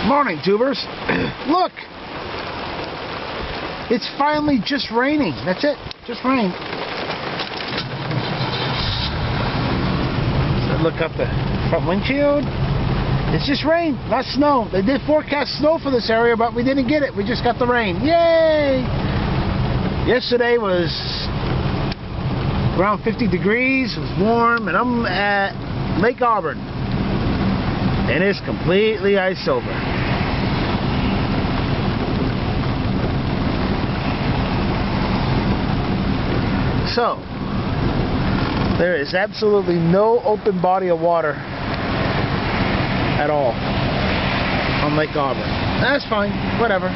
Morning, tubers. Look! It's finally just raining. That's it. Just rain. So look up the front windshield. It's just rain, not snow. They did forecast snow for this area, but we didn't get it. We just got the rain. Yay! Yesterday was around 50 degrees. It was warm, and I'm at Lake Auburn. And it's completely ice over. So, there is absolutely no open body of water at all on Lake Auburn. That's fine, whatever.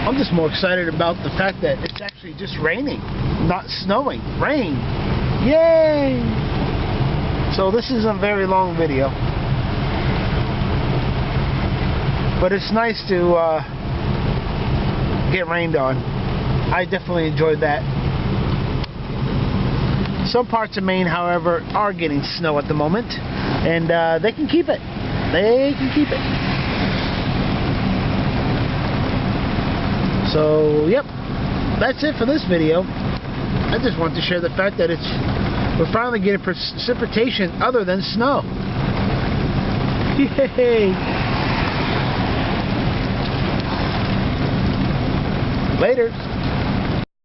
I'm just more excited about the fact that it's actually just raining, not snowing. Rain. Yay! So this is a very long video. But it's nice to get rained on. I definitely enjoyed that. Some parts of Maine, however, are getting snow at the moment, and they can keep it. They can keep it. So, yep, that's it for this video. I just want to share the fact that we're finally getting precipitation other than snow. Yay! Later.